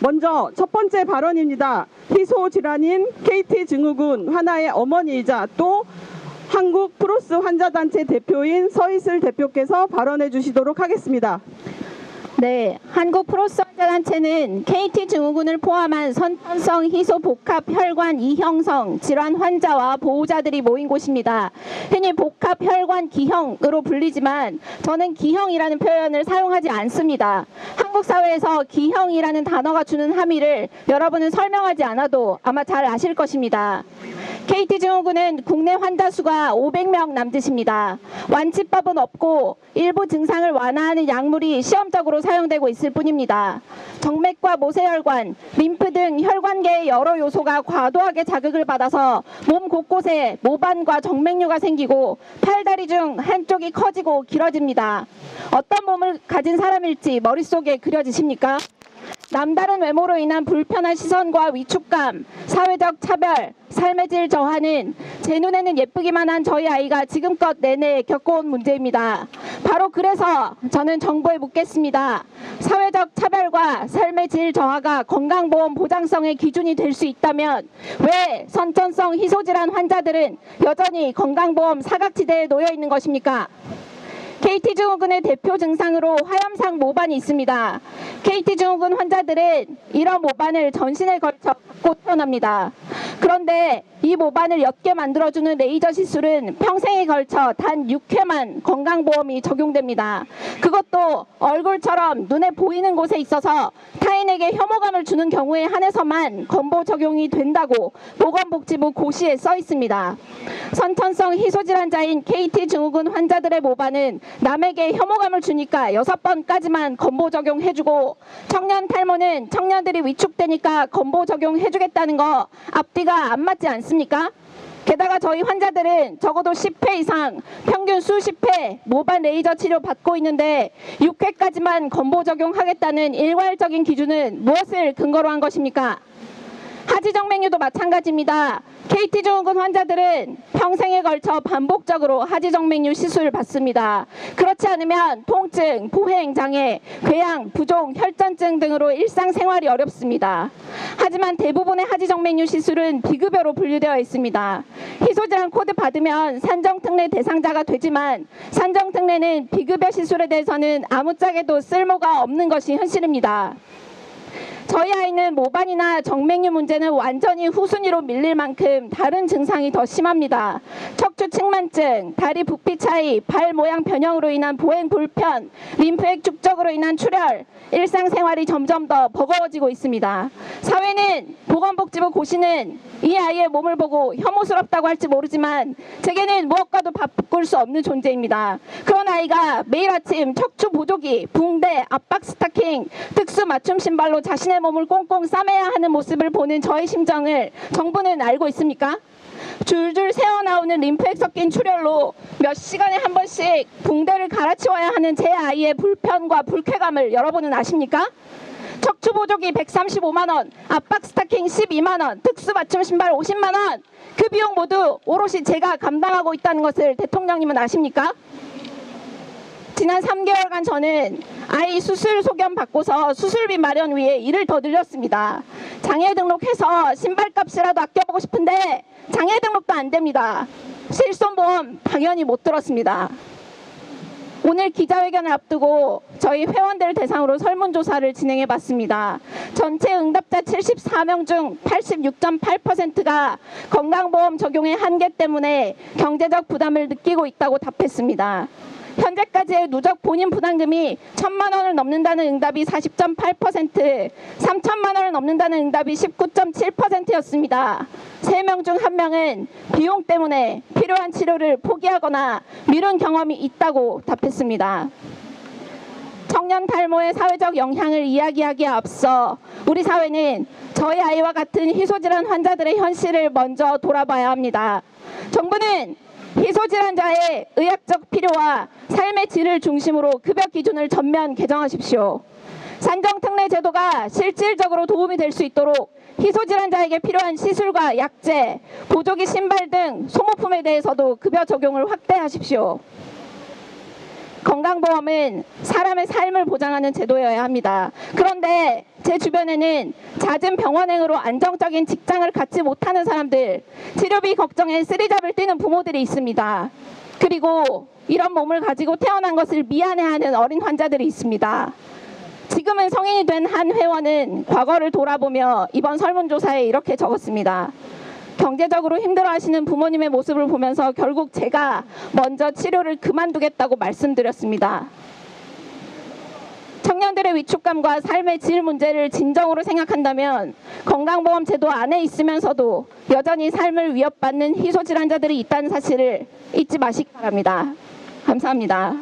먼저 첫 번째 발언입니다. 희소질환인 KT증후군 하나의 어머니이자 또 한국 프로스 환자단체 대표인 서희슬 대표께서 발언해 주시도록 하겠습니다. 네, 한국 프로스 환자단체는 KT증후군을 포함한 선천성 희소복합 혈관 이형성 질환 환자와 보호자들이 모인 곳입니다. 흔히 복합 혈관 기형으로 불리지만 저는 기형이라는 표현을 사용하지 않습니다. 한국 사회에서 기형이라는 단어가 주는 함의를 여러분은 설명하지 않아도 아마 잘 아실 것입니다. KT증후군은 국내 환자 수가 500명 남짓입니다. 완치법은 없고 일부 증상을 완화하는 약물이 시험적으로 사용되고 있을 뿐입니다. 정맥과 모세혈관, 림프 등 혈관계의 여러 요소가 과도하게 자극을 받아서 몸 곳곳에 모반과 정맥류가 생기고 팔다리 중 한쪽이 커지고 길어집니다. 어떤 몸을 가진 사람일지 머릿속에 그려지십니까? 남다른 외모로 인한 불편한 시선과 위축감, 사회적 차별, 삶의 질 저하는 제 눈에는 예쁘기만 한 저희 아이가 지금껏 내내 겪어온 문제입니다. 바로 그래서 저는 정부에 묻겠습니다. 사회적 차별과 삶의 질 저하가 건강보험 보장성의 기준이 될 수 있다면 왜 선천성 희소질환 환자들은 여전히 건강보험 사각지대에 놓여 있는 것입니까? KT증후군의 대표 증상으로 화염상 모반이 있습니다. KT증후군 환자들은 이런 모반을 전신에 걸쳐 갖고 태어납니다. 그런데 이 모반을 옅게 만들어주는 레이저 시술은 평생에 걸쳐 단 6회만 건강보험이 적용됩니다. 그것도 얼굴처럼 눈에 보이는 곳에 있어서 타인에게 혐오감을 주는 경우에 한해서만 건보 적용이 된다고 보건복지부 고시에 써 있습니다. 선천성 희소질환자인 KT증후군 환자들의 모반은 남에게 혐오감을 주니까 6번까지만 건보 적용해주고 청년 탈모는 청년들이 위축되니까 건보 적용해주겠다는 거 앞뒤가 안 맞지 않습니까? 게다가 저희 환자들은 적어도 10회 이상 평균 수십 회 모반 레이저 치료 받고 있는데 6회까지만 건보 적용하겠다는 일괄적인 기준은 무엇을 근거로 한 것입니까? 하지정맥류도 마찬가지입니다. KT증후군 환자들은 평생에 걸쳐 반복적으로 하지정맥류 시술을 받습니다. 그렇지 않으면 통증, 보행장애, 궤양, 부종, 혈전증 등으로 일상생활이 어렵습니다. 하지만 대부분의 하지정맥류 시술은 비급여로 분류되어 있습니다. 희소질환 코드 받으면 산정특례 대상자가 되지만 산정특례는 비급여 시술에 대해서는 아무짝에도 쓸모가 없는 것이 현실입니다. 저희 아이는 모반이나 정맥류 문제는 완전히 후순위로 밀릴 만큼 다른 증상이 더 심합니다. 척추 측만증, 다리 부피 차이, 발 모양 변형으로 인한 보행 불편, 림프액 축적으로 인한 출혈, 일상생활이 점점 더 버거워지고 있습니다. 사회는, 보건복지부 고시는 이 아이의 몸을 보고 혐오스럽다고 할지 모르지만 제게는 무엇과도 바꿀 수 없는 존재입니다. 그런 아이가 매일 아침 척추 보조기, 붕대, 압박 스타킹, 특수 맞춤 신발로 자신의 몸을 꽁꽁 싸매야 하는 모습을 보는 저의 심정을 정부는 알고 있습니까? 줄줄 새어나오는 림프액 섞인 출혈로 몇 시간에 한 번씩 붕대를 갈아치워야 하는 제 아이의 불편과 불쾌감을 여러분은 아십니까? 척추 보조기 135만원, 압박 스타킹 12만원, 특수 맞춤 신발 50만원, 그 비용 모두 오롯이 제가 감당하고 있다는 것을 대통령님은 아십니까? 지난 3개월간 저는 아이 수술 소견 받고서 수술비 마련 위해 일을 더 늘렸습니다. 장애 등록해서 신발값이라도 아껴보고 싶은데 장애 등록도 안 됩니다. 실손보험 당연히 못 들었습니다. 오늘 기자회견을 앞두고 저희 회원들 대상으로 설문조사를 진행해봤습니다. 전체 응답자 74명 중 86.8%가 건강보험 적용의 한계 때문에 경제적 부담을 느끼고 있다고 답했습니다. 현재까지의 누적 본인 부담금이 1,000만 원을 넘는다는 응답이 40.8%, 3,000만 원을 넘는다는 응답이 19.7%였습니다. 3명 중 1명은 비용 때문에 필요한 치료를 포기하거나 미룬 경험이 있다고 답했습니다. 청년 탈모의 사회적 영향을 이야기하기에 앞서 우리 사회는 저희 아이와 같은 희소질환 환자들의 현실을 먼저 돌아봐야 합니다. 정부는 희소질환자의 의학적 필요와 삶의 질을 중심으로 급여 기준을 전면 개정하십시오. 산정특례 제도가 실질적으로 도움이 될 수 있도록 희소질환자에게 필요한 시술과 약제, 보조기 신발 등 소모품에 대해서도 급여 적용을 확대하십시오. 건강보험은 사람의 삶을 보장하는 제도여야 합니다. 그런데 제 주변에는 잦은 병원행으로 안정적인 직장을 갖지 못하는 사람들, 치료비 걱정에 쓰리잡을 뛰는 부모들이 있습니다. 그리고 이런 몸을 가지고 태어난 것을 미안해하는 어린 환자들이 있습니다. 지금은 성인이 된 한 회원은 과거를 돌아보며 이번 설문조사에 이렇게 적었습니다. 경제적으로 힘들어하시는 부모님의 모습을 보면서 결국 제가 먼저 치료를 그만두겠다고 말씀드렸습니다. 청년들의 위축감과 삶의 질 문제를 진정으로 생각한다면 건강보험 제도 안에 있으면서도 여전히 삶을 위협받는 희소질환자들이 있다는 사실을 잊지 마시기 바랍니다. 감사합니다.